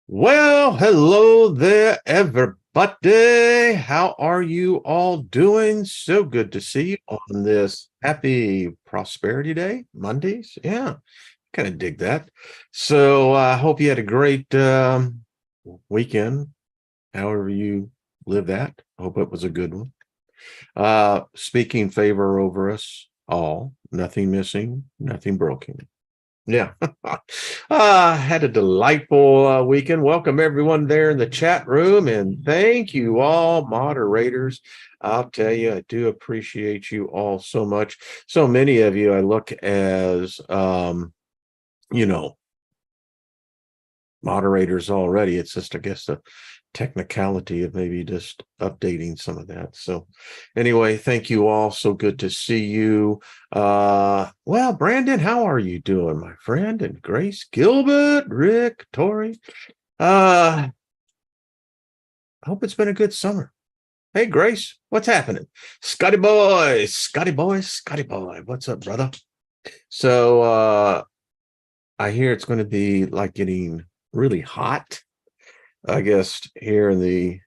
Well, hello there, everybody. How are you all doing? So good to see you on this happy Prosperity Day, Mondays. Yeah, kind of dig that. So I hope you had a great weekend, however you live that. I hope it was a good one. Speaking favor over us all, nothing missing, nothing broken. Yeah. Had a delightful weekend. Welcome everyone there in the chat room, and thank you all moderators. I'll tell you, I do appreciate you all so much. So many of you I look as you know, moderators already. It's just, I guess, the technicality of maybe just updating some of that. So anyway, thank you all. So good to see you. Well, Brandon, how are you doing, my friend? And Grace, Gilbert, Rick, Tori. I hope it's been a good summer. Hey, Grace, what's happening? Scotty boy, Scotty boy, Scotty boy. What's up, brother? So I hear it's going to be like getting really hot, I guess, here in the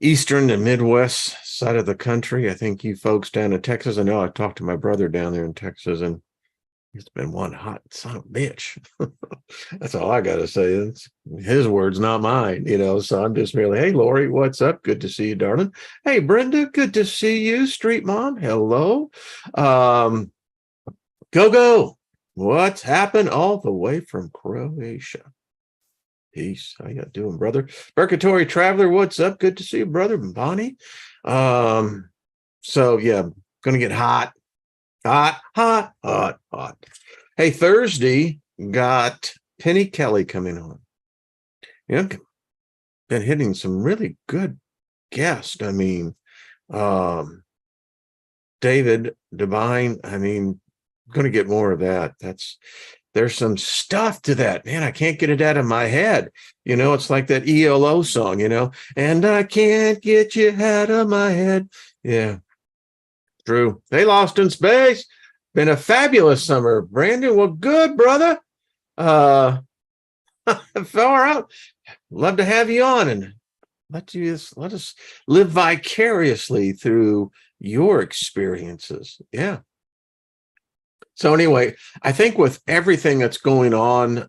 eastern and Midwest side of the country. I think you folks down in Texas, I know I talked to my brother down there in Texas, and it's been one hot son of a bitch. That's all I got to say. It's his words, not mine. So I'm just merely, hey, Lori, what's up? Good to see you, darling. Hey, Brenda, good to see you. Street Mom, hello. Go. What's happened all the way from Croatia? Peace. How you doing, brother? Purgatory Traveler, what's up? Good to see you, brother. Bonnie. So yeah, gonna get hot. Hey, Thursday got Penny Kelly coming on. Been hitting some really good guests. I mean, David Divine. I mean, gonna get more of that. There's some stuff to that, man. I can't get it out of my head. It's like that ELO song, and I can't get you out of my head. Yeah, true. They Lost in Space. Been a fabulous summer, Brandon. Well, good, brother. Far out. Love to have you on and let us live vicariously through your experiences. Yeah. So anyway, I think with everything that's going on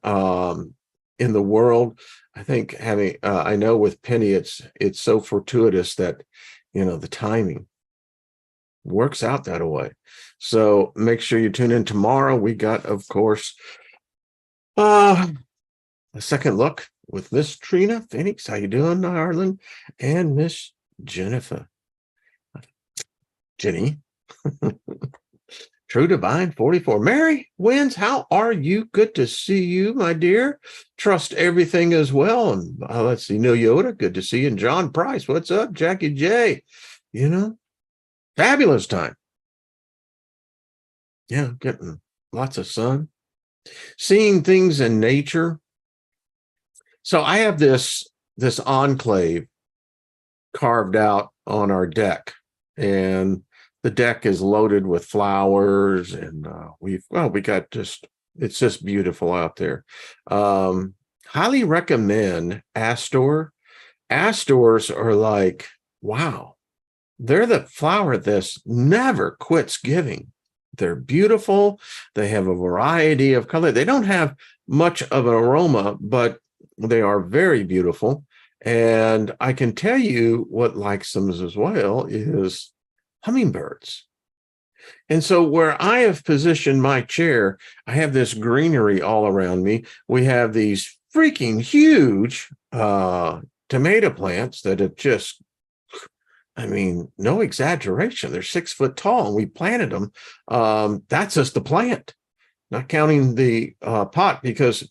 in the world, I think I know with Penny, it's so fortuitous that, the timing works out that way. So make sure you tune in tomorrow. We got, of course, a second look with Miss Trina Phoenix. How you doing, Arlen? And Miss Jennifer. Jenny. True Divine 44. Mary Wins, how are you? Good to see you, my dear. Trust everything as well. And let's see, Neil Yoda, good to see you. And John Price, what's up? Jackie J, fabulous time. Yeah, getting lots of sun, seeing things in nature. So I have this enclave carved out on our deck, and the deck is loaded with flowers, and we got it's just beautiful out there. Highly recommend Astor. Astors are like, wow, they're the flower that never quits giving. They're beautiful. They have a variety of color. They don't have much of an aroma, but they are very beautiful. And I can tell you what likes them as well is hummingbirds. And so where I have positioned my chair, I have this greenery all around me. We have these freaking huge tomato plants that have just, no exaggeration. They're 6 foot tall, and we planted them. That's just the plant, not counting the pot, because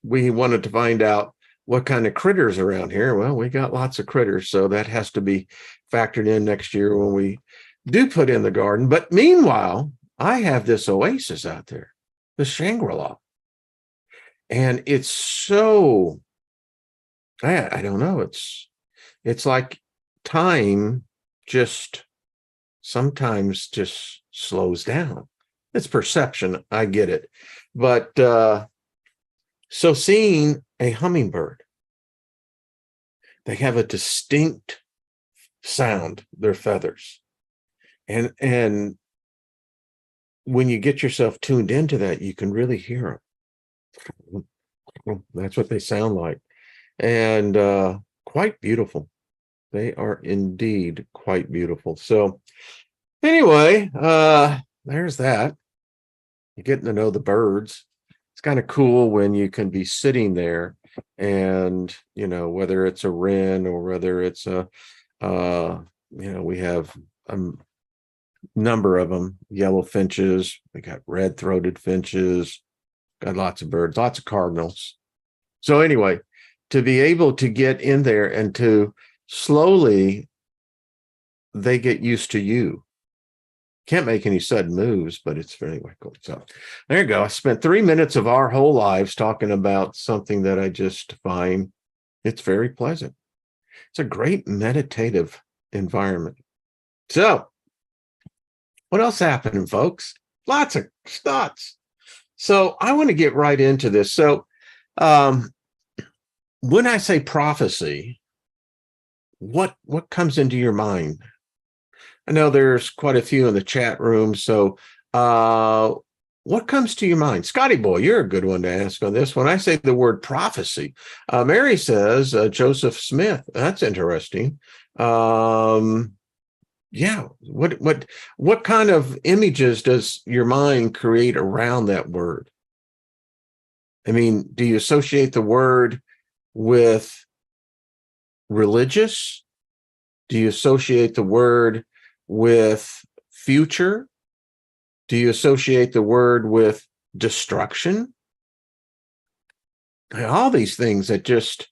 we wanted to find out what kind of critters around here. Well, we got lots of critters, so that has to be factored in next year when we do put in the garden. But meanwhile, I have this oasis out there, the Shangri-La, and it's so, I don't know, it's like time just sometimes just slows down. It's perception, I get it. But so seeing a hummingbird. They have a distinct sound, their feathers. And when you get yourself tuned into that, you can really hear them. That's what they sound like. And quite beautiful. They are indeed quite beautiful. So anyway, there's that. You're getting to know the birds. It's kind of cool when you can be sitting there and, whether it's a wren or whether it's we have a number of them, yellow finches, we got red-throated finches, got lots of birds, lots of cardinals. So anyway, to be able to get in there and to slowly, they get used to you. Can't make any sudden moves, but it's very cool. So there you go. I spent 3 minutes of our whole lives talking about something that I just find it's very pleasant. It's a great meditative environment. So what else happening, folks? Lots of thoughts. So I want to get right into this. So when I say prophecy, what comes into your mind? I know there's quite a few in the chat room. So what comes to your mind? Scotty Boy, you're a good one to ask on this. When I say the word prophecy, Mary says Joseph Smith. That's interesting. Yeah. What kind of images does your mind create around that word? I mean, do you associate the word with religious? Do you associate the word with future? Do you associate the word with destruction? All these things that just,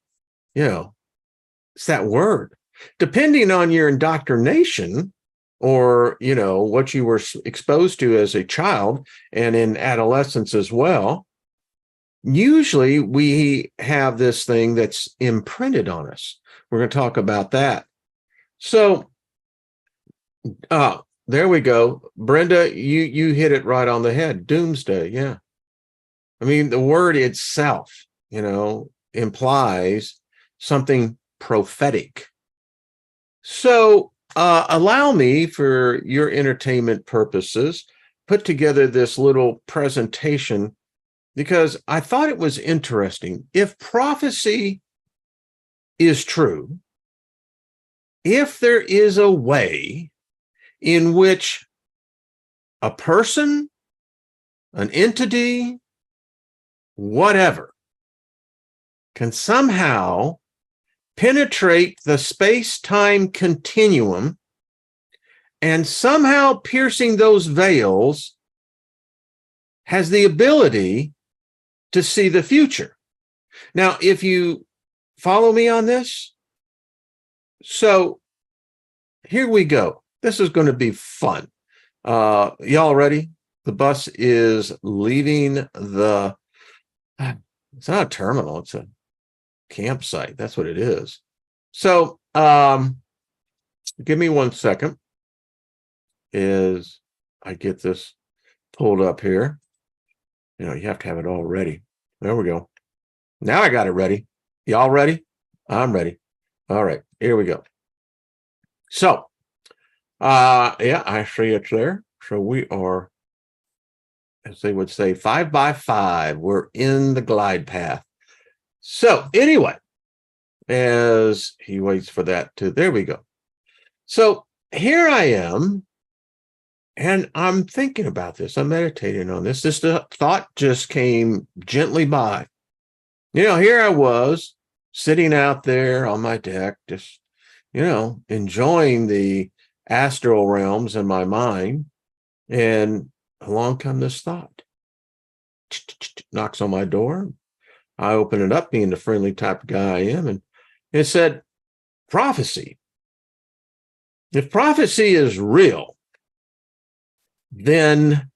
it's that word. Depending on your indoctrination or, what you were exposed to as a child and in adolescence as well, usually we have this thing that's imprinted on us. We're going to talk about that. So, there we go. Brenda, you hit it right on the head. Doomsday. Yeah. I mean, the word itself, implies something prophetic. So allow me, for your entertainment purposes, put together this little presentation because I thought it was interesting. If prophecy is true, if there is a way in which a person, an entity, whatever, can somehow penetrate the space-time continuum and somehow piercing those veils has the ability to see the future. Now, if you follow me on this, so here we go. This is going to be fun. Y'all ready? The bus is leaving it's not a terminal, it's a campsite. That's what it is. So give me 1 second as I get this pulled up here. You have to have it all ready. There we go. Now I got it ready. Y'all ready? I'm ready. All right, here we go. So yeah, I see it's there. So we are, as they would say, 5 by 5. We're in the glide path. So anyway, as he waits for that there we go. So here I am, and I'm thinking about this. I'm meditating on this. This thought just came gently by. Here I was sitting out there on my deck, just, enjoying the astral realms in my mind, and along come this thought. Knocks on my door. I open it up, being the friendly type of guy I am, and it said, prophecy. If prophecy is real, then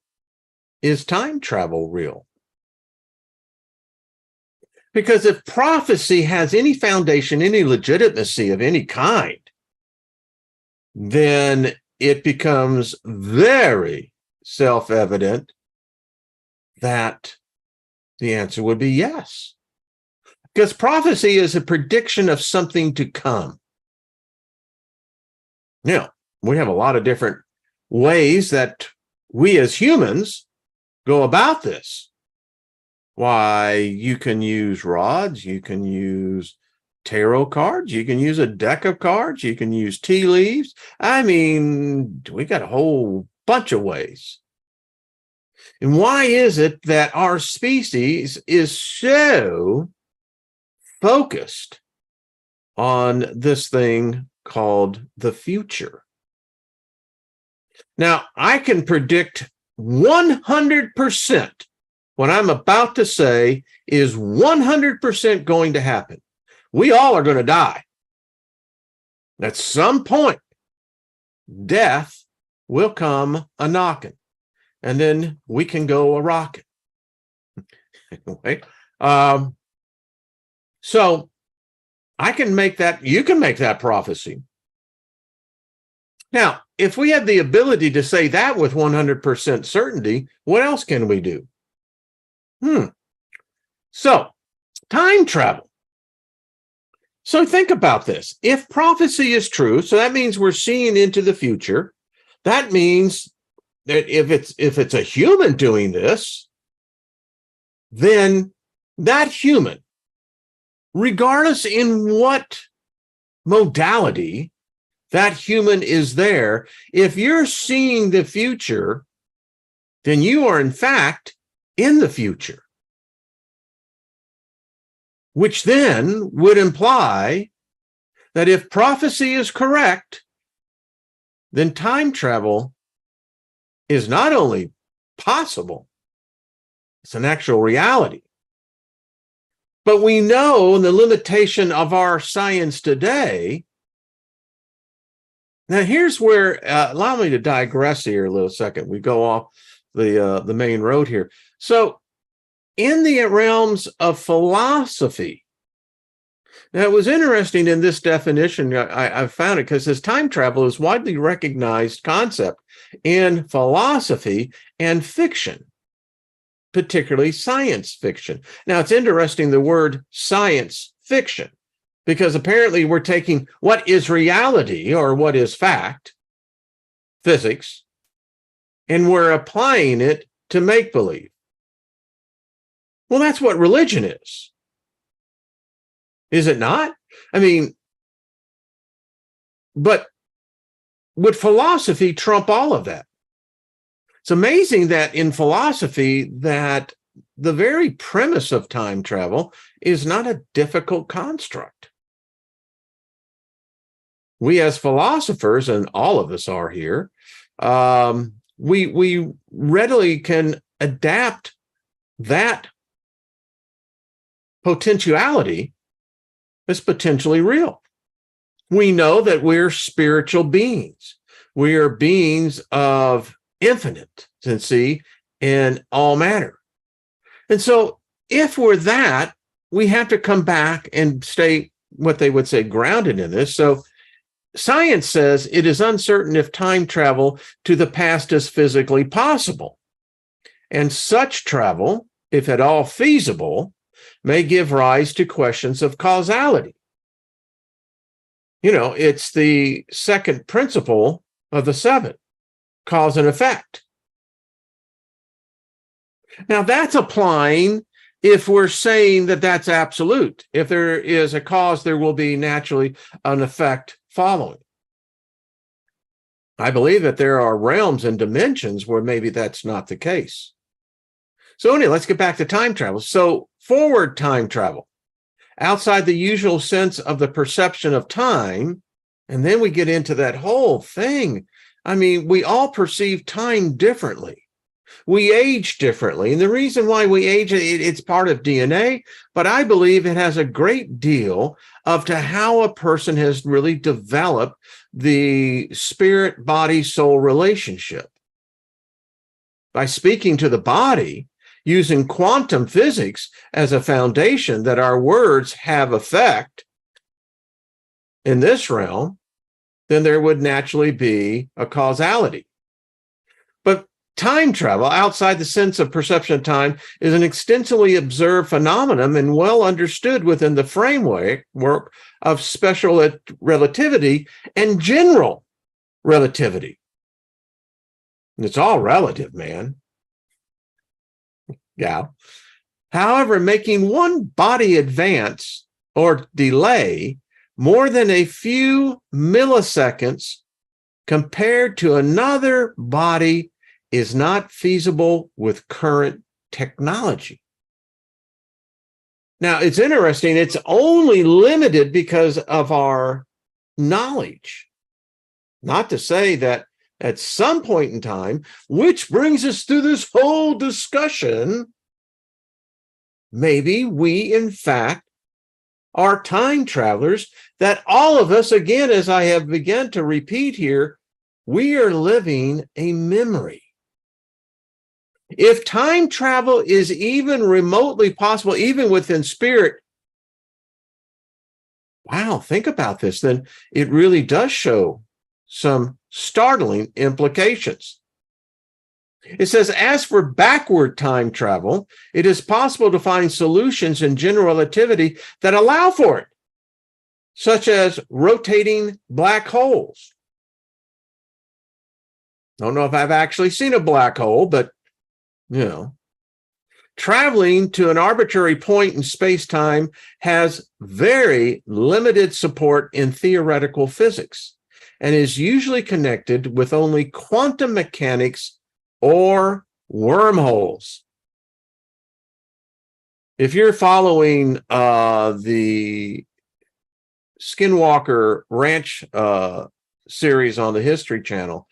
is time travel real? Because if prophecy has any foundation, any legitimacy of any kind, then it becomes very self-evident that the answer would be yes. Because prophecy is a prediction of something to come. Now, we have a lot of different ways that we as humans go about this. Why, you can use rods, you can use tarot cards, you can use a deck of cards, you can use tea leaves. I mean, we got a whole bunch of ways. And why is it that our species is so focused on this thing called the future? Now, I can predict 100% what I'm about to say is 100% going to happen. We all are going to die. At some point, death will come a knocking, and then we can go a rocking. Anyway, so I can make that, you can make that prophecy. Now, if we have the ability to say that with 100% certainty, what else can we do? So, time travel. So think about this. If prophecy is true, so that means we're seeing into the future. That means that if it's a human doing this, then that human, regardless in what modality that human is there, if you're seeing the future, then you are in fact in the future, which then would imply that if prophecy is correct, then time travel is not only possible, it's an actual reality. But we know in the limitation of our science today. Now, here's where, allow me to digress here a little second. We go off the main road here. So in the realms of philosophy, now it was interesting in this definition, I found it because this time travel is widely recognized concept in philosophy and fiction, particularly science fiction. Now, it's interesting, the word science fiction, because apparently we're taking what is reality or what is fact, physics, and we're applying it to make-believe. Well, that's what religion is it not? I mean, but would philosophy trump all of that? It's amazing that in philosophy that the very premise of time travel is not a difficult construct. We as philosophers, and all of us are here, we readily can adapt that potentiality as potentially real. We know that we're spiritual beings. We are beings of infinitency in all matter. And so if we're that, we have to come back and stay, what they would say, grounded in this. So science says it is uncertain if time travel to the past is physically possible. And such travel, if at all feasible, may give rise to questions of causality. You know, it's the second principle of the seven, cause and effect. Now, that's applying if we're saying that that's absolute. If there is a cause, there will be naturally an effect following. I believe that there are realms and dimensions where maybe that's not the case. So anyway, let's get back to time travel. So forward time travel, outside the usual sense of the perception of time, and then we get into that whole thing. I mean, we all perceive time differently. We age differently. And the reason why we age, it's part of DNA, but I believe it has a great deal of to how a person has really developed the spirit, body, soul relationship. By speaking to the body, using quantum physics as a foundation that our words have effect in this realm, then there would naturally be a causality. But Time travel outside the sense of perception of time is an extensively observed phenomenon and well understood within the framework of special relativity and general relativity. And it's all relative, man. Yeah. However, making one body advance or delay more than a few milliseconds compared to another body is not feasible with current technology. Now, it's interesting. It's only limited because of our knowledge. Not to say that at some point in time, which brings us to this whole discussion, maybe we, in fact, are time travelers, that all of us, again, as I have begun to repeat here, we are living a memory. If time travel is even remotely possible, even within spirit, wow, think about this, then it really does show some startling implications. It says, as for backward time travel, it is possible to find solutions in general relativity that allow for it, such as rotating black holes. Don't know if I've actually seen a black hole, but traveling to an arbitrary point in space-time has very limited support in theoretical physics and is usually connected with only quantum mechanics or wormholes. If you're following the Skinwalker Ranch series on the History Channel,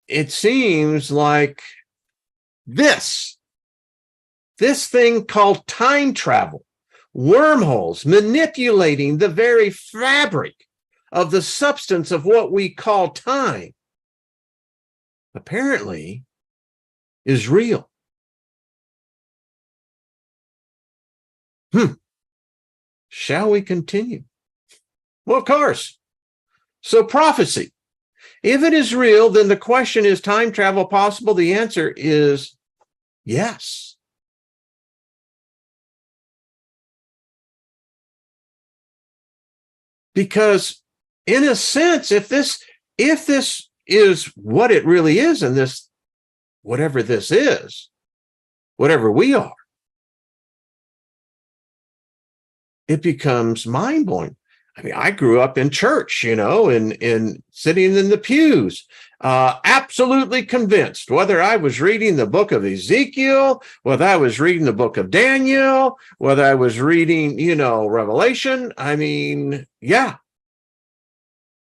it seems like this thing called time travel, wormholes, manipulating the very fabric of the substance of what we call time, apparently is real. Shall we continue? Well, of course. So prophecy. If it is real, then the question is time travel possible? The answer is yes. Because in a sense, if this is what it really is, and this, whatever this is, whatever we are, it becomes mind-blowing. I mean, I grew up in church, in sitting in the pews, absolutely convinced, whether I was reading the book of Ezekiel, whether I was reading the book of Daniel, whether I was reading, Revelation. I mean, yeah.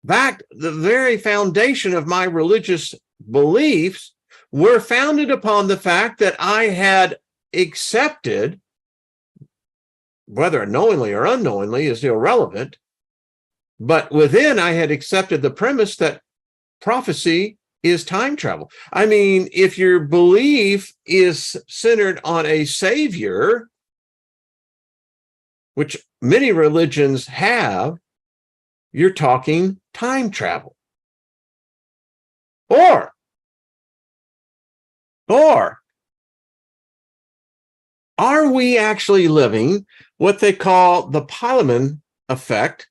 Back, the very foundation of my religious beliefs were founded upon the fact that I had accepted, whether knowingly or unknowingly is irrelevant, but within I had accepted the premise that prophecy is time travel. I mean, if your belief is centered on a savior, which many religions have, you're talking time travel. Or are we actually living what they call the Pyleman effect?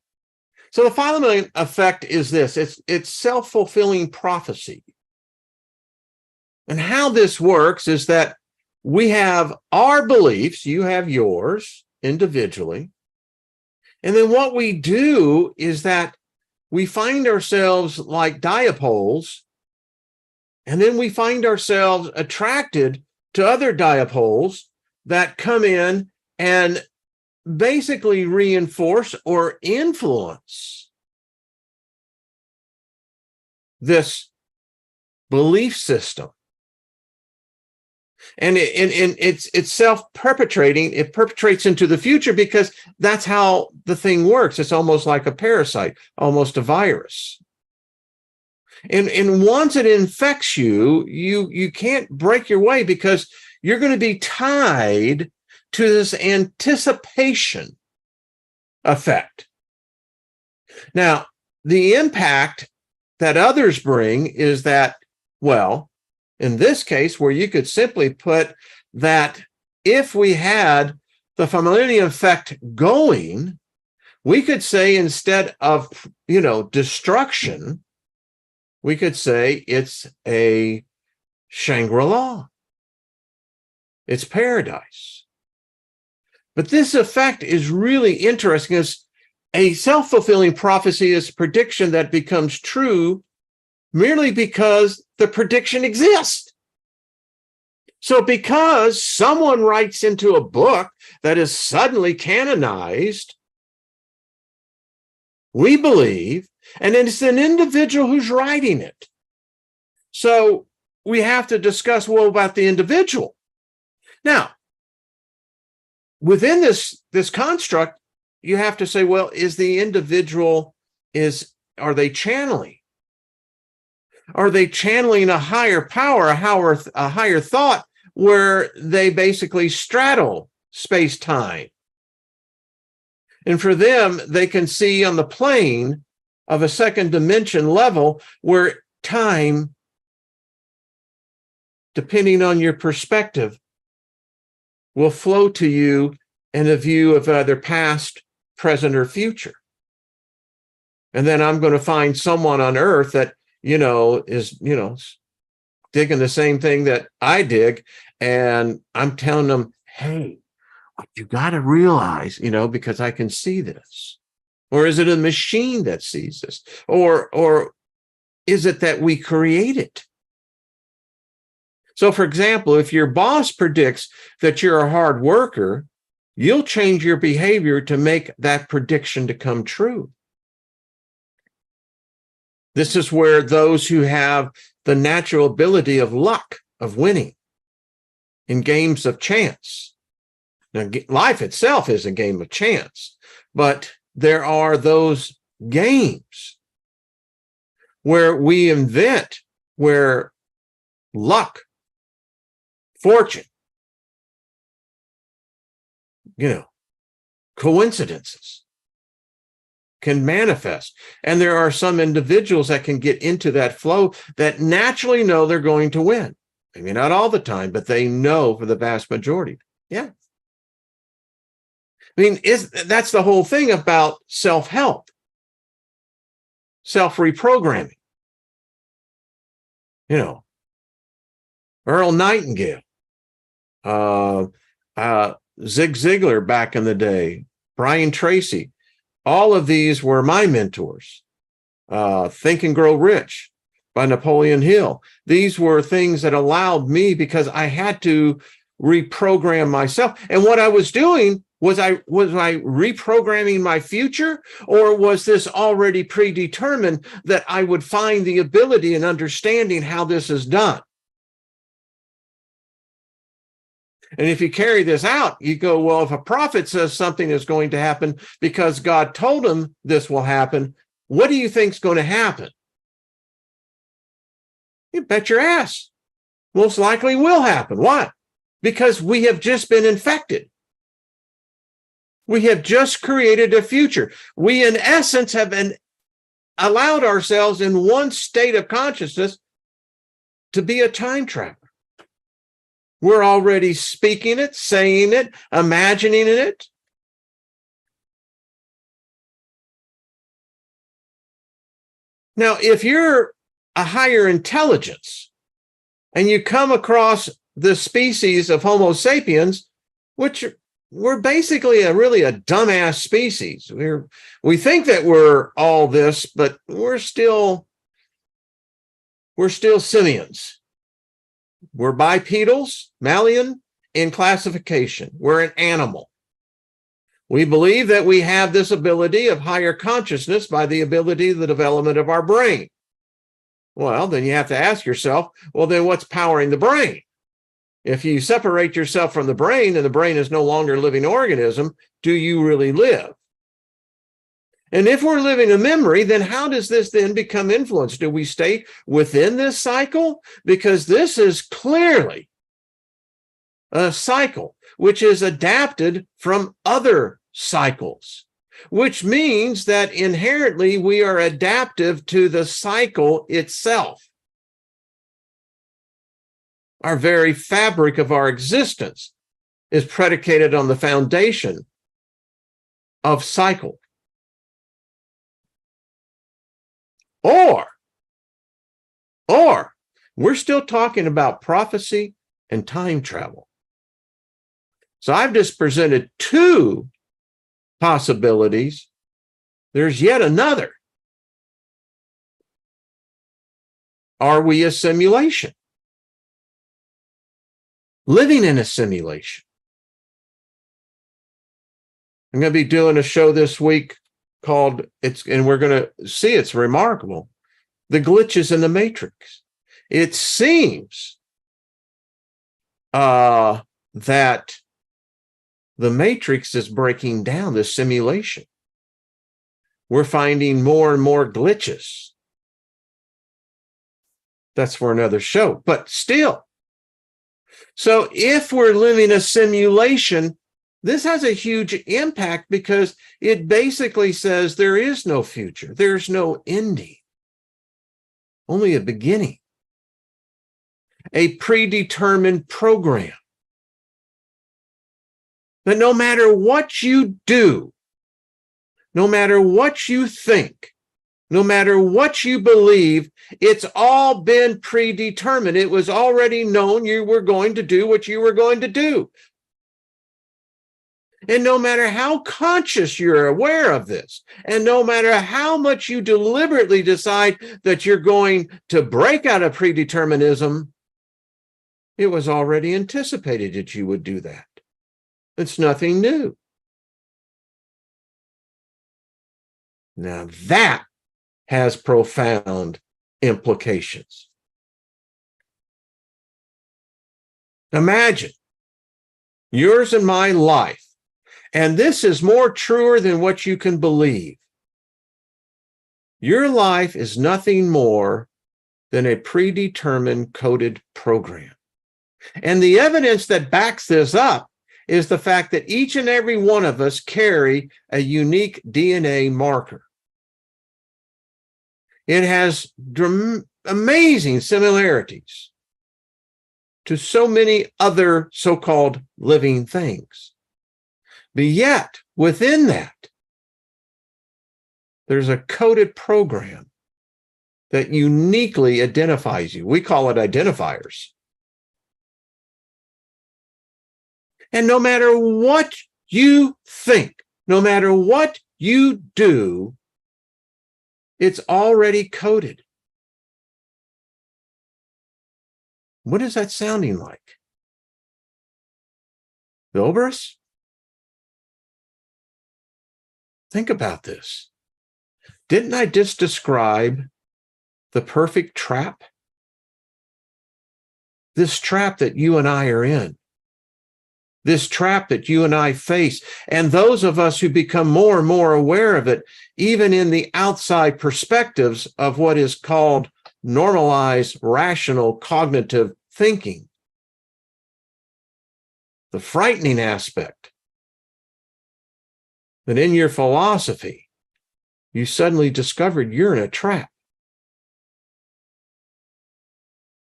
So the Pyleman effect is this: it's self-fulfilling prophecy. And how this works is that we have our beliefs, you have yours individually. And then what we do is that we find ourselves like dipoles, and then we find ourselves attracted to other dipoles that come in and basically reinforce or influence this belief system. And it's self-perpetrating. It perpetrates into the future because that's how the thing works. It's almost like a parasite, almost a virus. And once it infects you, you can't break your way because you're going to be tied to this anticipation effect. Now, the impact that others bring is that, well, in this case, where you could simply put that if we had the familiar effect going, we could say instead of, destruction, we could say it's a Shangri-La. It's paradise. But this effect is really interesting, as a self-fulfilling prophecy is a prediction that becomes true merely because the prediction exists. So because someone writes into a book that is suddenly canonized, we believe, and it's an individual who's writing it. So we have to discuss, well, about the individual. Now, within this construct, you have to say, well, is the individual, are they channeling? Are they channeling a higher power, a higher thought, where they basically straddle space-time? And for them, they can see on the plane of a second dimension level where time, depending on your perspective, will flow to you in a view of either past, present, or future. And then I'm going to find someone on Earth that, is, digging the same thing that I dig. And I'm telling them, hey, you got to realize, because I can see this. Or is it a machine that sees this? Or is it that we create it? So, for example, if your boss predicts that you're a hard worker, you'll change your behavior to make that prediction to come true. This is where those who have the natural ability of luck, of winning in games of chance. Now, life itself is a game of chance, but there are those games where we invent, where luck, fortune, coincidences can manifest. And there are some individuals that can get into that flow that naturally know they're going to win. Maybe not all the time, but they know for the vast majority. Yeah. I mean, that's the whole thing about self-help, self-reprogramming. Earl Nightingale, Zig Ziglar back in the day, Brian Tracy, all of these were my mentors. Think and Grow Rich by Napoleon Hill. These were things that allowed me, because I had to reprogram myself. And what I was doing, was I reprogramming my future, or was this already predetermined that I would find the ability and understanding how this is done? And if you carry this out, you go, well, if a prophet says something is going to happen because God told him this will happen, what do you think is going to happen? You bet your ass. Most likely will happen. Why? Because we have just been infected. We have just created a future. We, in essence, have allowed ourselves in one state of consciousness to be a time traveler. We're already speaking it, saying it, imagining it. Now, if you're a higher intelligence and you come across the species of Homo sapiens, which we're basically really a dumbass species. We think that we're all this, but we're still simians. We're bipedals, mammalian in classification. We're an animal. We believe that we have this ability of higher consciousness by the ability of the development of our brain. Well, then you have to ask yourself, well, then what's powering the brain? If you separate yourself from the brain and the brain is no longer a living organism, do you really live? And if we're living a memory, then how does this then become influenced? Do we stay within this cycle? Because this is clearly a cycle which is adapted from other cycles, which means that inherently we are adaptive to the cycle itself. Our very fabric of our existence is predicated on the foundation of cycle. Or we're still talking about prophecy and time travel. So I've just presented two possibilities. There's yet another. Are we a simulation? Living in a simulation. I'm going to be doing a show this week called, and we're going to see, it's remarkable, the glitches in the matrix. It seems that the matrix is breaking down, the simulation. We're finding more and more glitches. That's for another show, but still. So if we're living a simulation, this has a huge impact because it basically says there is no future. There's no ending, only a beginning, a predetermined program. That no matter what you do, no matter what you think, no matter what you believe, it's all been predetermined. It was already known you were going to do what you were going to do. And no matter how conscious you're aware of this, and no matter how much you deliberately decide that you're going to break out of predeterminism, it was already anticipated that you would do that. It's nothing new. Now that has profound implications. Imagine yours and my life, and this is more truer than what you can believe. Your life is nothing more than a predetermined coded program. And the evidence that backs this up is the fact that each and every one of us carry a unique DNA marker. It has amazing similarities to so many other so-called living things. But yet, within that, there's a coded program that uniquely identifies you. We call it identifiers. And no matter what you think, no matter what you do, it's already coded. What is that sounding like? Wilburys? Think about this. Didn't I just describe the perfect trap? This trap that you and I are in. This trap that you and I face, and those of us who become more and more aware of it, even in the outside perspectives of what is called normalized, rational, cognitive thinking. The frightening aspect that in your philosophy, you suddenly discovered you're in a trap.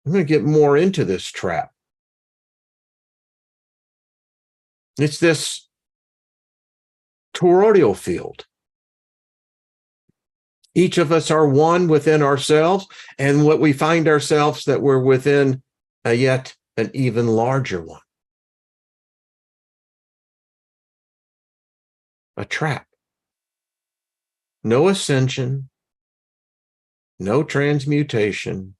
I'm going to get more into this trap. It's this toroidal field. Each of us are one within ourselves, and what we find ourselves that we're within a yet an even larger one. A trap. No ascension, no transmutation,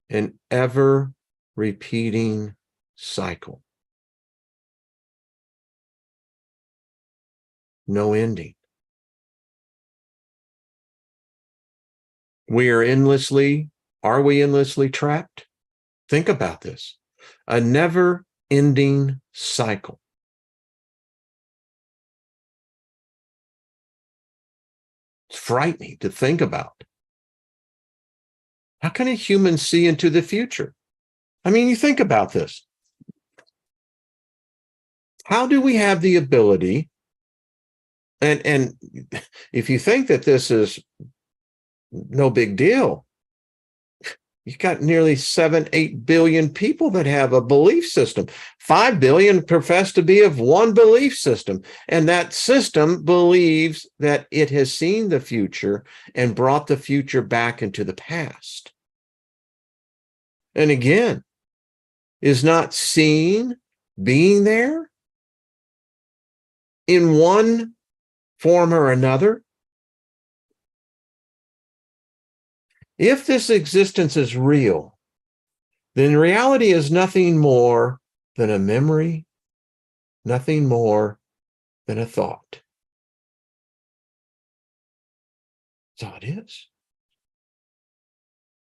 an ever repeating cycle. No ending. Are we endlessly trapped? Think about this. A never-ending cycle. It's frightening to think about. How can a human see into the future? I mean, you think about this. How do we have the ability, and if you think that this is no big deal, You've got nearly 8 billion people that have a belief system. 5 billion profess to be of one belief system. And that system believes that it has seen the future and brought the future back into the past. And again, is not seeing being there in one form or another? If this existence is real, then reality is nothing more than a memory, nothing more than a thought. That's all it is.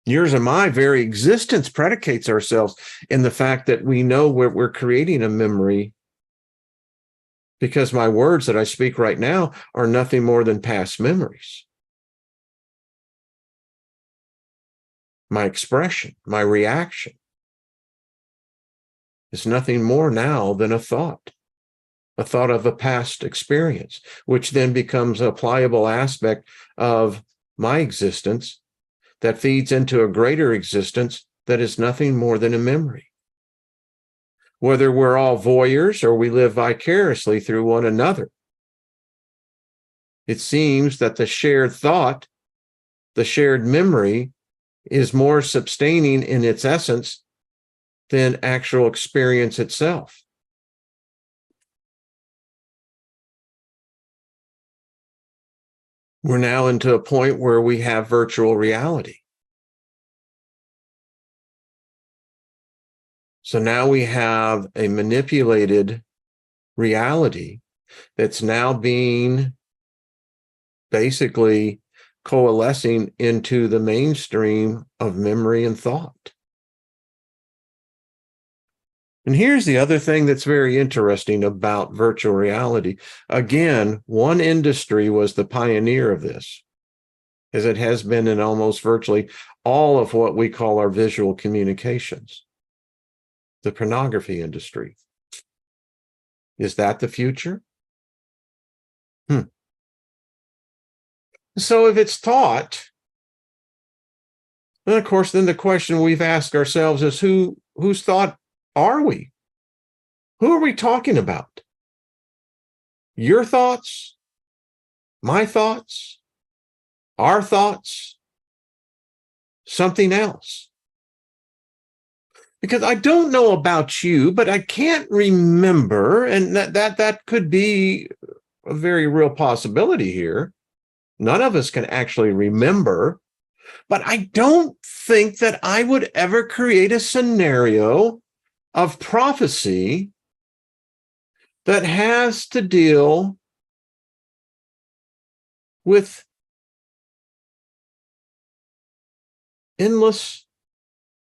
Yours and my very existence predicates ourselves in the fact that we know we're creating a memory, because my words that I speak right now are nothing more than past memories. My expression, my reaction is nothing more now than a thought of a past experience, which then becomes a pliable aspect of my existence that feeds into a greater existence that is nothing more than a memory. Whether we're all voyeurs or we live vicariously through one another, it seems that the shared thought, the shared memory, is more sustaining in its essence than actual experience itself. We're now into a point where we have virtual reality. So now we have a manipulated reality that's now being basically coalescing into the mainstream of memory and thought. And here's the other thing that's very interesting about virtual reality. Again, one industry was the pioneer of this, as it has been in almost virtually all of what we call our visual communications. The pornography industry. Is that the future? So if it's thought, then of course, then the question we've asked ourselves is whose thought are we? Who are we talking about? Your thoughts? My thoughts? Our thoughts? Something else? Because I don't know about you, but I can't remember, and that could be a very real possibility here. None of us can actually remember, but I don't think that I would ever create a scenario of prophecy that has to deal with endless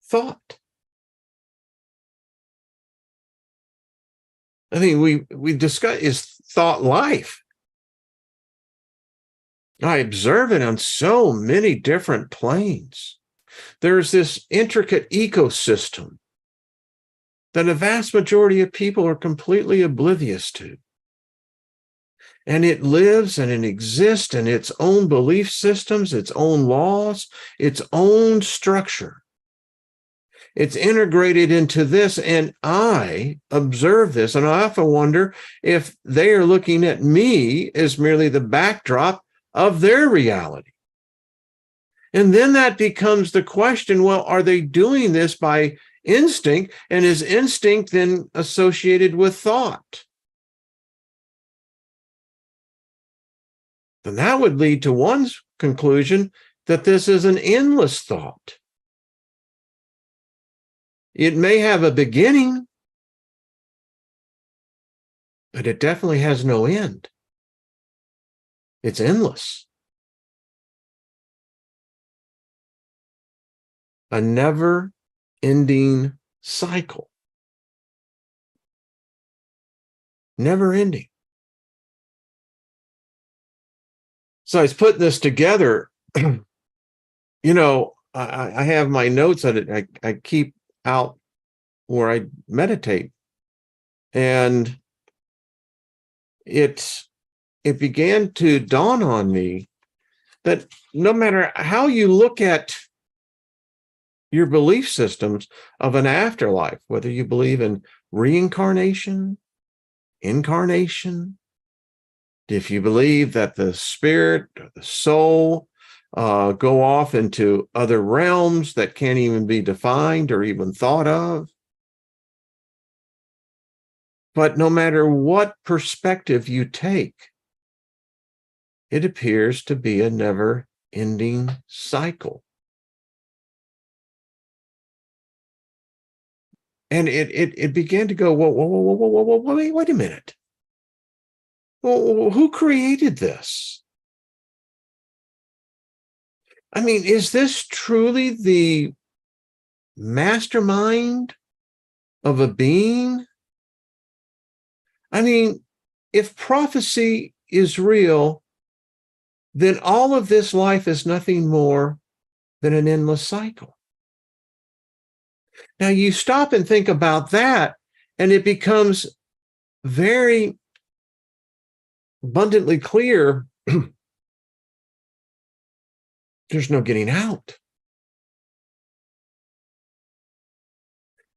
thought. I mean, we discuss, is thought life? I observe it on so many different planes. There's this intricate ecosystem that a vast majority of people are completely oblivious to. And it lives and it exists in its own belief systems, its own laws, its own structure. It's integrated into this, and I observe this, and I often wonder if they are looking at me as merely the backdrop of their reality. And then that becomes the question, well, are they doing this by instinct? And is instinct then associated with thought? Then that would lead to one's conclusion that this is an endless thought. It may have a beginning, but it definitely has no end. It's endless. A never-ending cycle. Never ending. So I was putting this together. I have my notes that I keep out where I meditate. And it began to dawn on me that no matter how you look at your belief systems of an afterlife, whether you believe in reincarnation, incarnation, if you believe that the spirit or the soul go off into other realms that can't even be defined or even thought of. But no matter what perspective you take, it appears to be a never-ending cycle. And it began to go, whoa, wait a minute. Well, who created this? I mean, is this truly the mastermind of a being? I mean, if prophecy is real, then all of this life is nothing more than an endless cycle. Now you stop and think about that, and it becomes very abundantly clear there's no getting out.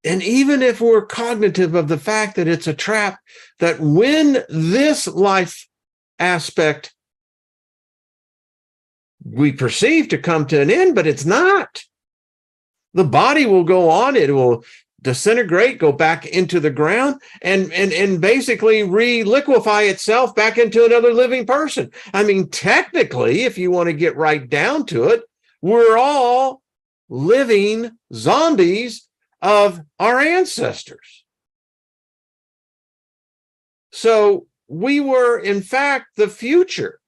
And even if we're cognitive of the fact that it's a trap, that when this life aspect we perceive to come to an end, but it's not. The body will go on, it will disintegrate, go back into the ground, and basically re-liquefy itself back into another living person. I mean, technically, if you want to get right down to it, we're all living zombies of our ancestors. So we were, in fact, the future,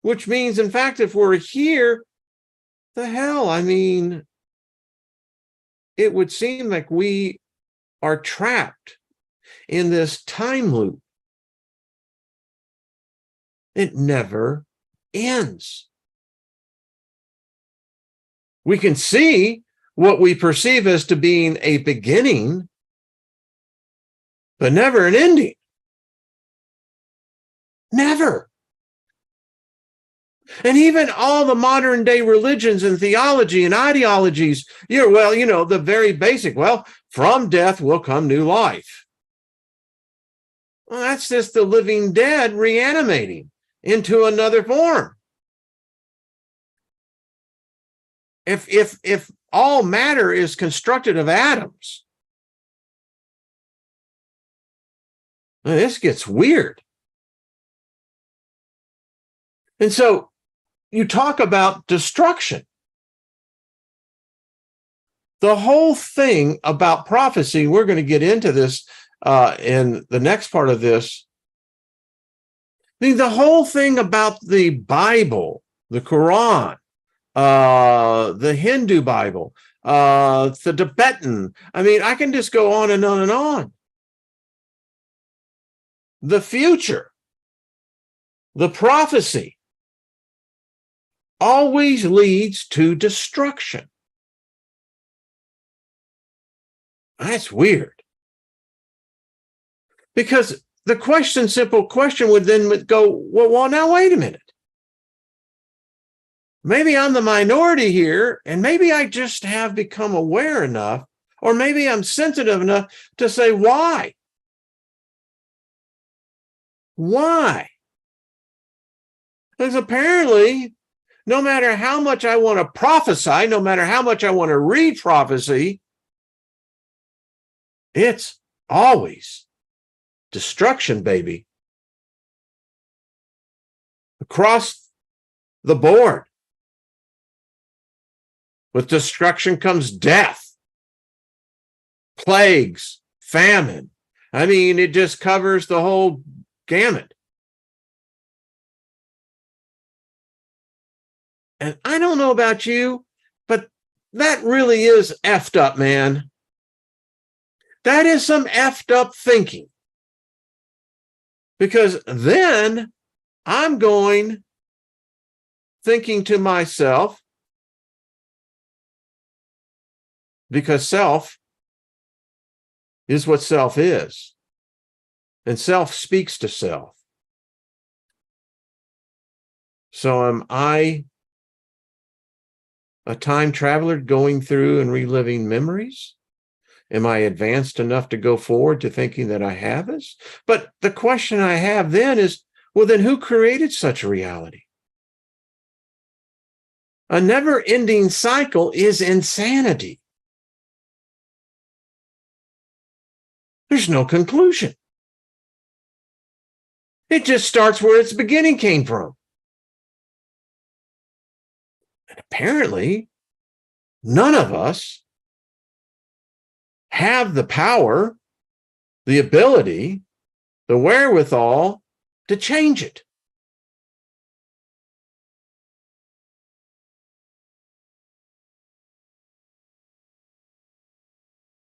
which means, in fact, if we're here, the hell, I mean, it would seem like we are trapped in this time loop. It never ends. We can see what we perceive as to being a beginning, but never an ending. Never. And even all the modern day religions and theology and ideologies, the very basic, from death will come new life. Well, that's just the living dead reanimating into another form. If all matter is constructed of atoms, this gets weird. And so you talk about destruction. The whole thing about prophecy, we're going to get into this in the next part of this. I mean, the whole thing about the Bible, the Quran, the Hindu Bible, the Tibetan, I mean, I can just go on and on and on. The future, the prophecy, always leads to destruction. That's weird. Because the simple question would then go, well, now wait a minute. Maybe I'm the minority here, and maybe I just have become aware enough, or maybe I'm sensitive enough to say, why? Why? Because apparently, no matter how much I want to prophesy, no matter how much I want to read prophecy, it's always destruction, baby. Across the board. With destruction comes death, plagues, famine. I mean, it just covers the whole gamut. And I don't know about you, but that really is effed up, man. That is some effed up thinking. Because then I'm thinking to myself, because self is what self is. And self speaks to self. So am I a time traveler going through and reliving memories? Am I advanced enough to go forward to thinking that I have this? But the question I have then is, well, then who created such a reality? A never-ending cycle is insanity. There's no conclusion. It just starts where its beginning came from. And apparently, none of us have the power, the ability, the wherewithal to change it.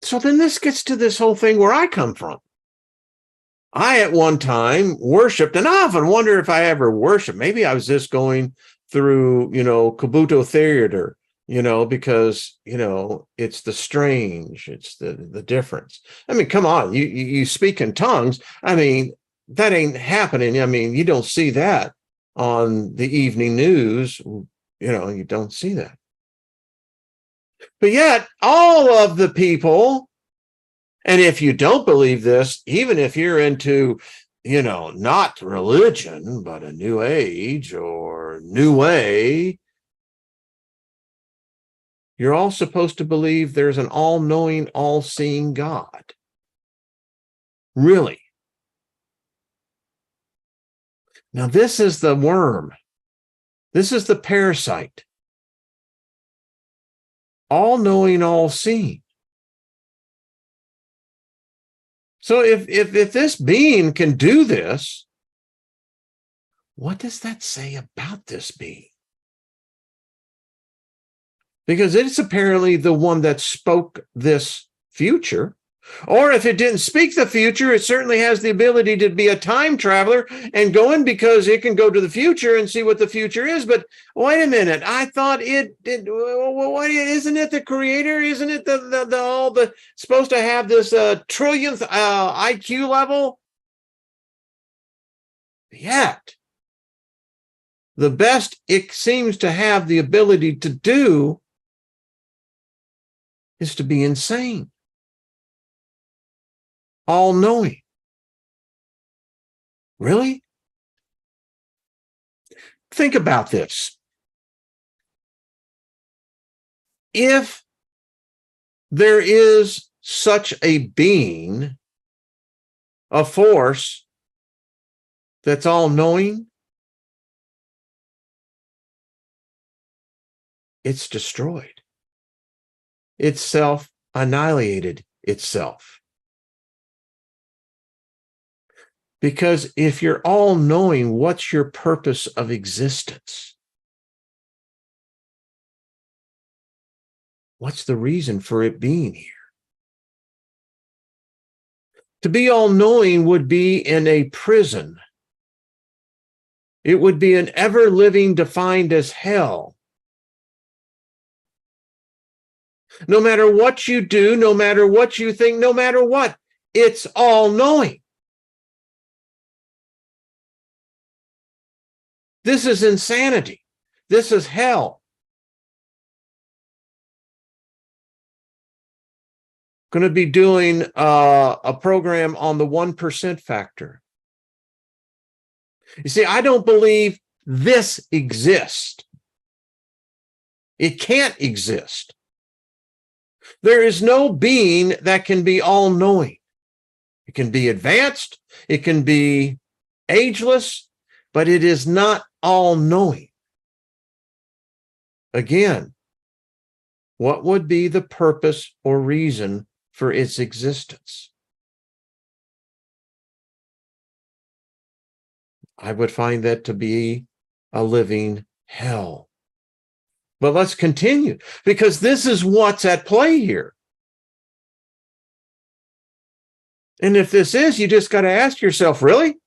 So then this gets to this whole thing where I come from. I at one time worshiped, and I often wonder if I ever worshiped. Maybe I was just going through, Kabuto theater, because, it's the strange, it's the difference. I mean, come on, you speak in tongues. I mean, that ain't happening. I mean, you don't see that on the evening news. You don't see that. But yet, all of the people, and if you don't believe this, even if you're into, not religion, but a new age or new way, you're all supposed to believe there's an all-knowing, all-seeing God. Really. Now, this is the worm. This is the parasite. All-knowing, all-seeing. So if this being can do this, what does that say about this being? Because it's apparently the one that spoke this future. Or if it didn't speak the future, it certainly has the ability to be a time traveler and go in because it can go to the future and see what the future is. But wait a minute, I thought isn't it the creator? Isn't it the supposed to have this trillionth IQ level? Yet, the best it seems to have the ability to do is to be insane. All-knowing. Really? Think about this. If there is such a being, a force that's all-knowing, it's destroyed. It's self-annihilated itself. Because if you're all knowing, what's your purpose of existence? What's the reason for it being here? To be all knowing would be in a prison. It would be an ever living defined as hell. No matter what you do, no matter what you think, no matter what, it's all knowing. This is insanity. This is hell. Going to be doing a program on the 1% factor. You see, I don't believe this exists. It can't exist. There is no being that can be all-knowing. It can be advanced. It can be ageless, but it is not all-knowing. Again, what would be the purpose or reason for its existence? I would find that to be a living hell. But let's continue, because this is what's at play here. And if this is, you just got to ask yourself, really?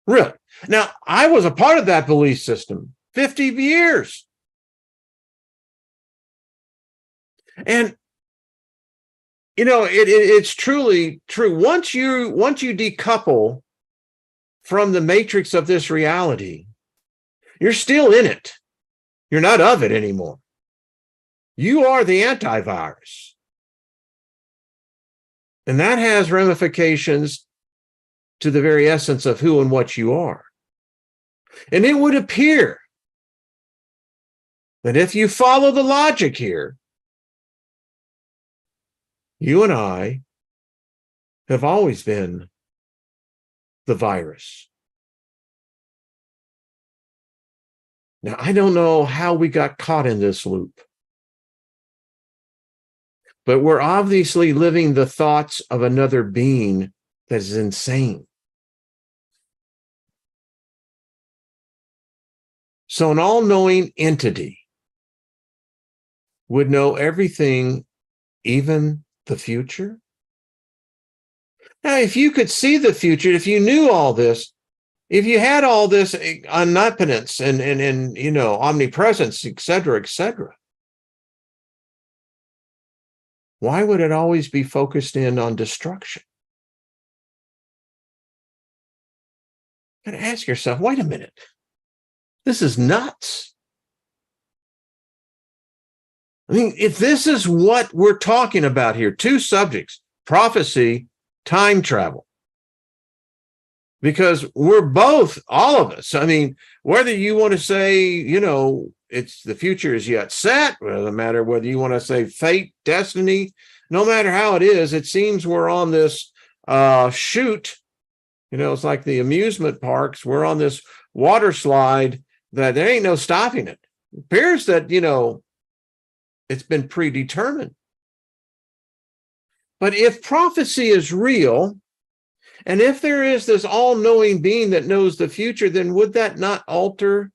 Really? Now, I was a part of that belief system, 50 years. And, it's truly true. Once you decouple from the matrix of this reality, you're still in it. You're not of it anymore. You are the antivirus. And that has ramifications to the very essence of who and what you are. And it would appear that if you follow the logic here, you and I have always been the virus. Now, I don't know how we got caught in this loop, but we're obviously living the thoughts of another being that is insane. So an all-knowing entity would know everything, even the future? Now, if you could see the future, if you knew all this, if you had all this omnipotence and omnipresence, et cetera, why would it always be focused in on destruction? You gotta ask yourself, wait a minute, this is nuts. I mean, if this is what we're talking about here, two subjects, prophecy, time travel, because we're both, all of us, I mean, whether you want to say, it's the future is yet set, it doesn't matter whether you want to say fate, destiny, no matter how it is, it seems we're on this chute. It's like the amusement parks. We're on this water slide that there ain't no stopping it. It appears that, it's been predetermined. But if prophecy is real, and if there is this all-knowing being that knows the future, then would that not alter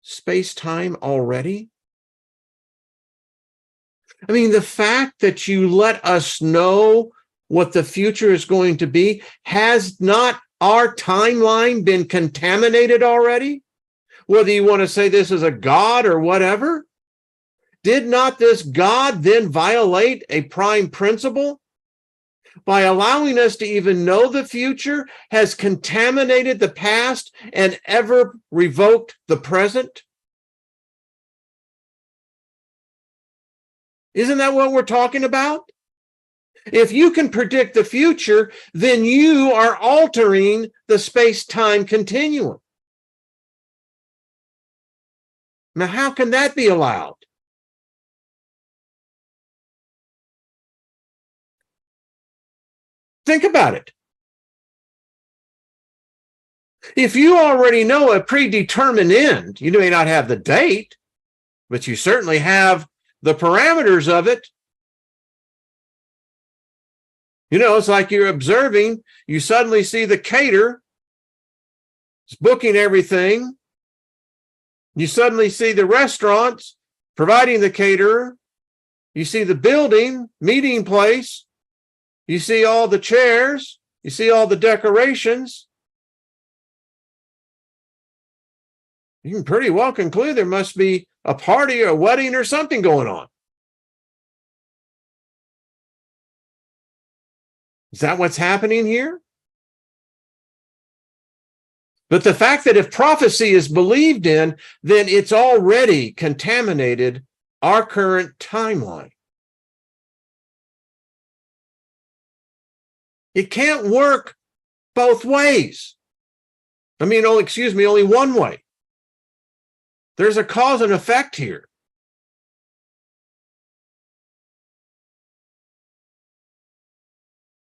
space-time already? I mean, the fact that you let us know what the future is going to be, has not our timeline been contaminated already? Whether you want to say this is a god or whatever, did not this God then violate a prime principle? By allowing us to even know the future, has contaminated the past and ever revoked the present? Isn't that what we're talking about? If you can predict the future, then you are altering the space-time continuum. Now, how can that be allowed? Think about it. If you already know a predetermined end, you may not have the date, but you certainly have the parameters of it. It's like you're observing, you suddenly see the caterer is booking everything. You suddenly see the restaurants providing the caterer. You see the building, meeting place. You see all the chairs. You see all the decorations. You can pretty well conclude there must be a party or a wedding or something going on. Is that what's happening here? But the fact that if prophecy is believed in, then it's already contaminated our current timeline. It can't work both ways. Only one way. There's a cause and effect here.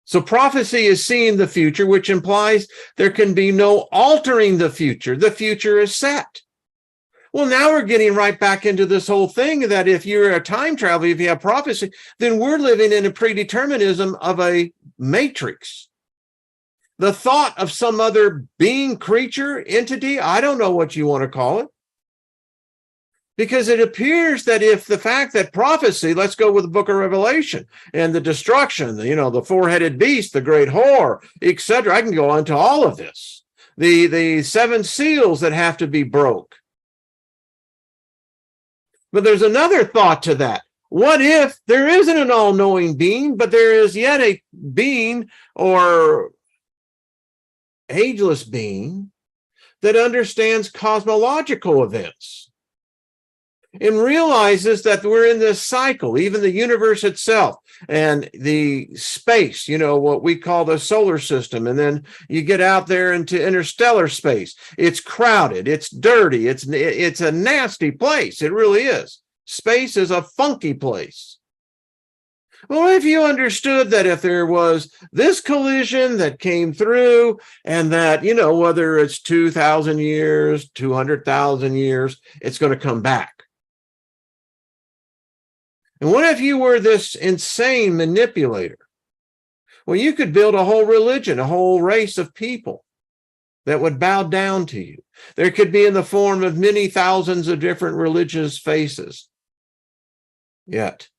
So prophecy is seeing the future, which implies there can be no altering the future. The future is set. Well, now we're getting right back into this whole thing that if you're a time traveler, if you have prophecy, then we're living in a predeterminism of a matrix. The thought of some other being, creature, entity, I don't know what you want to call it. Because it appears that if the fact that prophecy, let's go with the book of Revelation and the destruction, the four-headed beast, the great whore, etc. I can go on to all of this. The seven seals that have to be broke. But there's another thought to that. What if there isn't an all-knowing being, but there is yet a being or ageless being that understands cosmological events? and realizes that we're in this cycle, even the universe itself and the space, what we call the solar system. And then you get out there into interstellar space. It's crowded. It's dirty. It's a nasty place. It really is. Space is a funky place. Well, if you understood that if there was this collision that came through and that, whether it's 2,000 years, 200,000 years, it's going to come back. And what if you were this insane manipulator? Well, you could build a whole religion, a whole race of people that would bow down to you. There could be in the form of many thousands of different religious faces. Yet,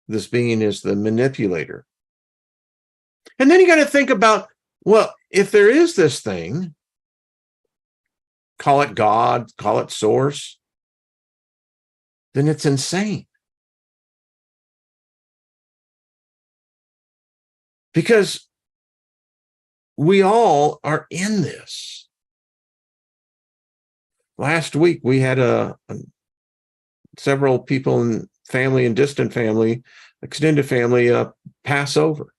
this being is the manipulator. And then you got to think about, well, if there is this thing, call it God, call it source, then it's insane. Because we all are in this. Last week, we had several people in family and distant family, extended family, pass over.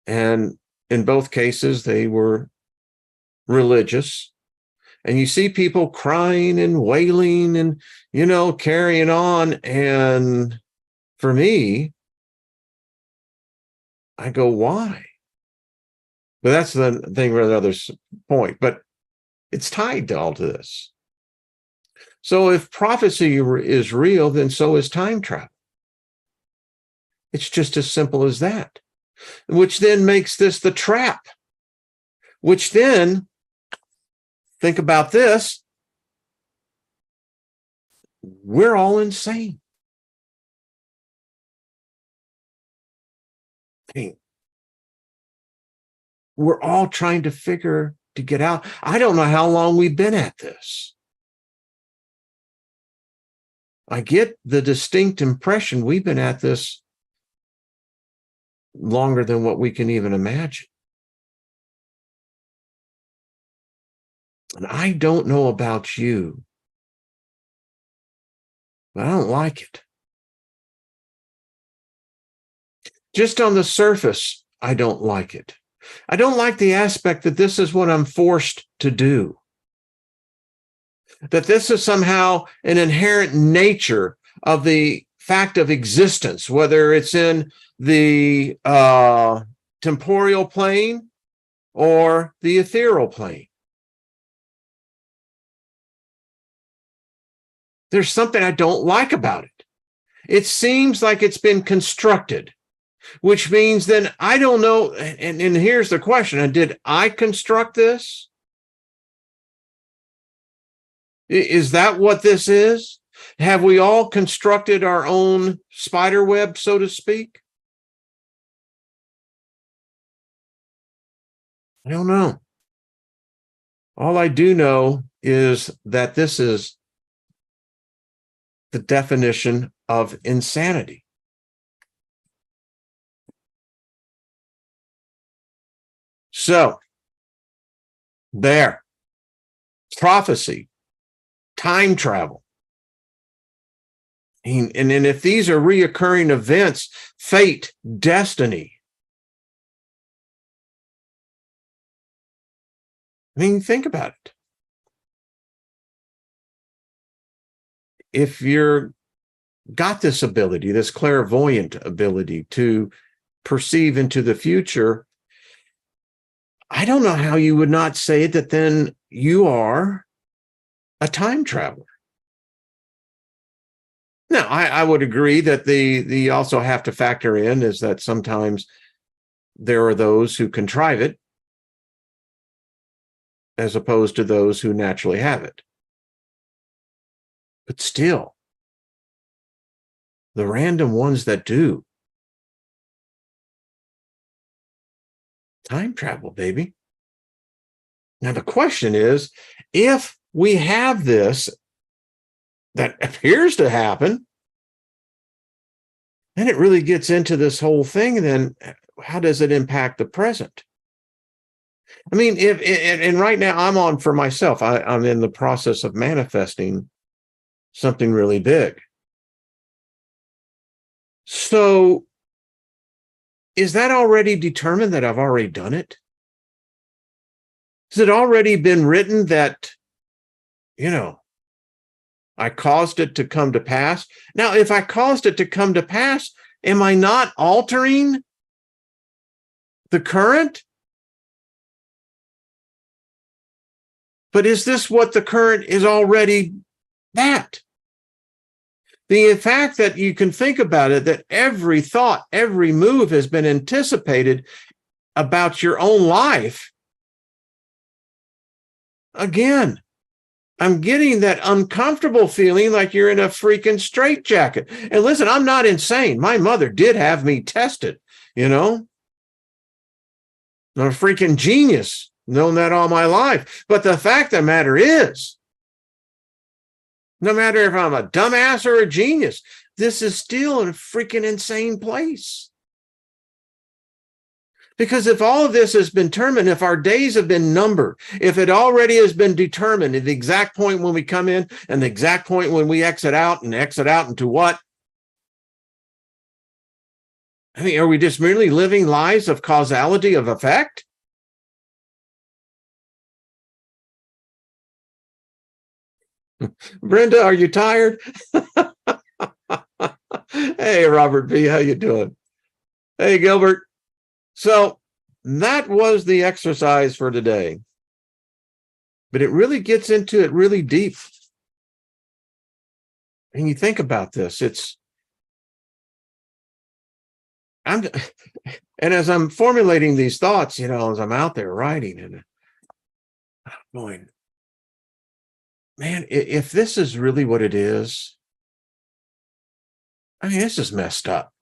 And in both cases, they were religious. And you see people crying and wailing and, carrying on. And for me, I go, why? But that's the thing for another point. But it's tied to all to this. So if prophecy is real, then so is time travel. It's just as simple as that, which then makes this the trap, which then, think about this, we're all insane. We're all trying to get out. I don't know how long we've been at this. I get the distinct impression we've been at this longer than what we can even imagine. And I don't know about you, but I don't like it. Just on the surface, I don't like it. I don't like the aspect that this is what I'm forced to do. That this is somehow an inherent nature of the fact of existence, whether it's in the temporal plane or the ethereal plane. There's something I don't like about it. It seems like it's been constructed, which means then I don't know. And here's the question. Did I construct this? Is that what this is? Have we all constructed our own spider web, so to speak? I don't know. All I do know is that this is the definition of insanity. So, there, prophecy, time travel. And if these are reoccurring events, fate, destiny. I mean, think about it. If you're got this ability, this clairvoyant ability to perceive into the future, I don't know how you would not say that then you are a time traveler. Now, I would agree that the also have to factor in is that sometimes there are those who contrive it as opposed to those who naturally have it. But still, the random ones that do, time travel, baby. Now, the question is, if we have this that appears to happen, then it really gets into this whole thing. Then how does it impact the present? I mean, and right now I'm on for myself. I'm in the process of manifesting something really big. So is that already determined that I've already done it? Has it already been written that, you know, I caused it to come to pass? Now, if I caused it to come to pass, am I not altering the current? But is this what the current is already that? The fact that you can think about it, that every thought, every move has been anticipated about your own life. Again, I'm getting that uncomfortable feeling like you're in a freaking straitjacket. And listen, I'm not insane. My mother did have me tested, you know. I'm a freaking genius, known that all my life. But the fact of the matter is, no matter if I'm a dumbass or a genius, this is still a freaking insane place. Because if all of this has been determined, if our days have been numbered, if it already has been determined at the exact point when we come in and the exact point when we exit out, and exit out into what? I mean, are we just merely living lives of causality of effect? Brenda, are you tired? Hey, Robert B., how you doing? Hey, Gilbert. So that was the exercise for today. But it really gets into it really deep. And you think about this, and as I'm formulating these thoughts, you know, as I'm out there writing and I'm going, man, if this is really what it is, I mean, this is messed up.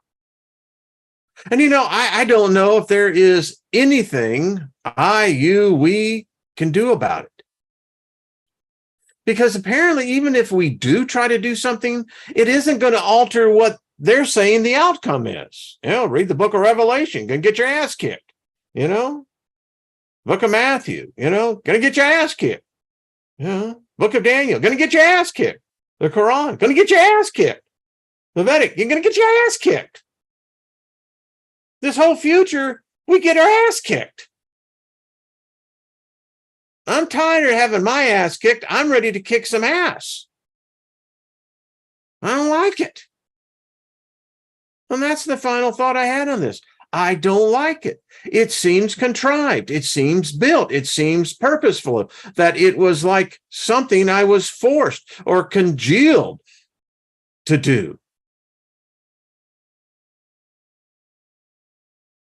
And, you know, I don't know if there is anything we can do about it. Because apparently, even if we do try to do something, it isn't going to alter what they're saying the outcome is. You know, read the book of Revelation, gonna get your ass kicked. You know, book of Matthew, you know, gonna get your ass kicked. You know, book of Daniel, gonna get your ass kicked. The Quran, gonna get your ass kicked. The Vedic, you're gonna get your ass kicked. This whole future, we get our ass kicked. I'm tired of having my ass kicked. I'm ready to kick some ass. I don't like it. And that's the final thought I had on this. I don't like it. It seems contrived. It seems built. It seems purposeful, that it was like something I was forced or congealed to do.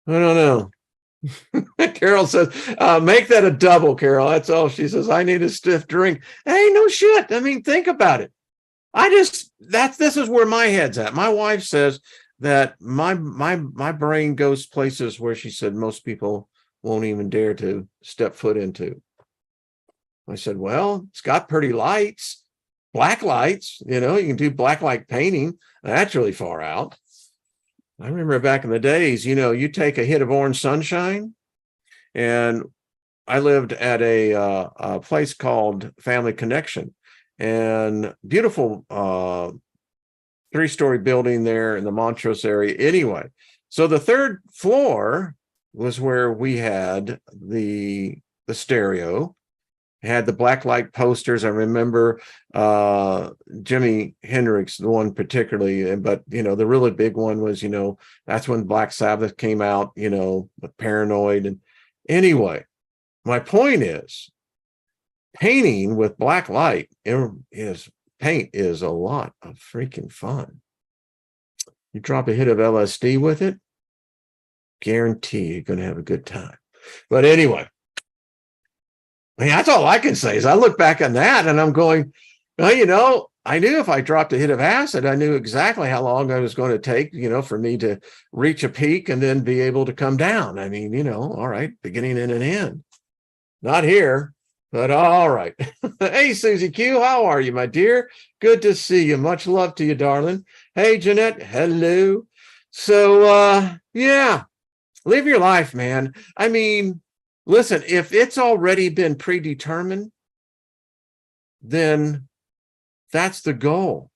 I don't know. Carol says, make that a double, Carol. That's all she says. I need a stiff drink. Hey, no shit. I mean, think about it. This is where my head's at. My wife says that my brain goes places where she said most people won't even dare to step foot into. I said, well, it's got pretty lights, black lights, you know, you can do black light painting. That's really far out. I remember back in the days, you know, you take a hit of orange sunshine, and I lived at a place called Family Connection, and beautiful 3-story building there in the Montrose area. Anyway, so the third floor was where we had the stereo, had the black light posters. I remember Jimi Hendrix, the one particularly, but, you know, the really big one was, you know, that's when Black Sabbath came out, you know, with Paranoid. And anyway, my point is, painting with black light is a lot of freaking fun. You drop a hit of LSD with it, guarantee you're going to have a good time. But anyway, I mean, that's all I can say is I look back on that and I'm going, well, you know, I knew if I dropped a hit of acid, I knew exactly how long I was going to take, you know, for me to reach a peak and then be able to come down. I mean, you know, all right, beginning and an end. Not here, but all right. Hey, Susie Q, how are you, my dear? Good to see you. Much love to you, darling. Hey, Jeanette, hello. So, yeah, live your life, man. I mean, Listen, if it's already been predetermined, then that's the goal.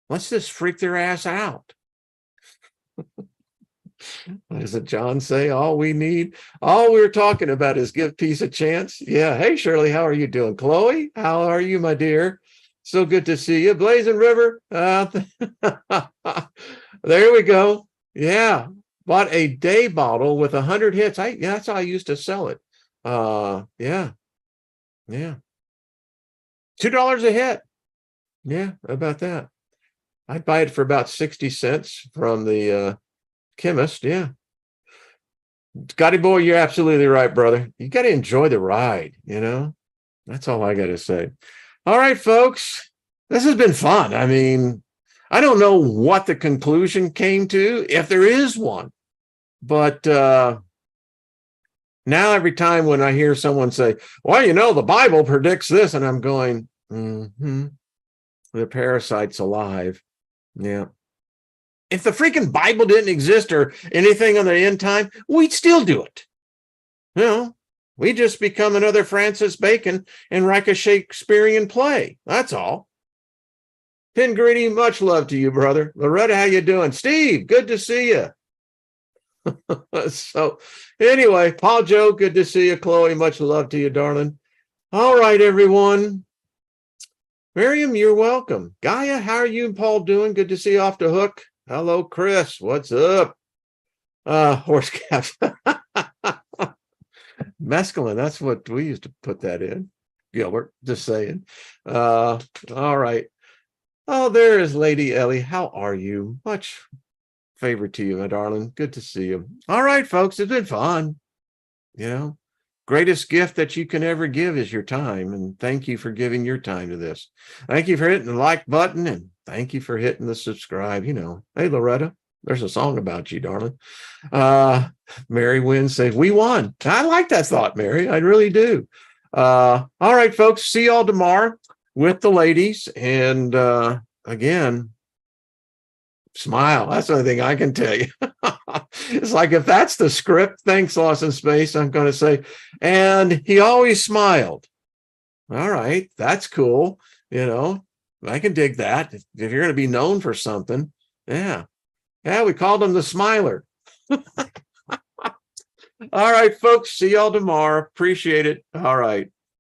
Let's just freak their ass out. What does it John say? All we're talking about is give peace a chance. Yeah. Hey, Shirley, how are you doing? Chloe, how are you, my dear? So good to see you. Blazing River. There we go. Yeah. Bought a day bottle with 100 hits. That's how I used to sell it. Yeah. $2 a hit. Yeah, about that. I'd buy it for about 60 cents from the chemist. Yeah. Scotty boy, you're absolutely right, brother. You got to enjoy the ride, That's all I got to say. All right, folks. This has been fun. I mean, I don't know what the conclusion came to, if there is one. But now every time when I hear someone say, well, the Bible predicts this, and I'm going, the parasite's alive. Yeah. If the freaking Bible didn't exist or anything on the end time, we'd still do it. We just become another Francis Bacon and write a Shakespearean play. That's all. Pin Greedy, much love to you, brother. Loretta, how you doing? Steve, good to see you. So anyway, Paul Joe, good to see you. Chloe, much love to you, darling. All right, everyone. Miriam, you're welcome. Gaia, how are you and Paul doing? Good to see you off the hook. Hello, Chris. What's up? Horse cap. Mescaline, that's what we used to put that in. Gilbert, just saying. All right. Oh, there is Lady Ellie. How are you? Much favor to you, my darling. Good to see you. All right, folks, it's been fun. Greatest gift that you can ever give is your time. And thank you for giving your time to this. Thank you for hitting the like button, and thank you for hitting the subscribe. Hey, Loretta, there's a song about you, darling. Mary Wynn says, we won. I like that thought, Mary. I really do. All right, folks, see y'all tomorrow with the ladies. And again, smile. That's the only thing I can tell you. It's like, if that's the script, thanks, Lost in Space, I'm going to say, and he always smiled. All right, that's cool. I can dig that. If you're going to be known for something. Yeah, we called him the Smiler. All right, folks, see y'all tomorrow. Appreciate it. All right.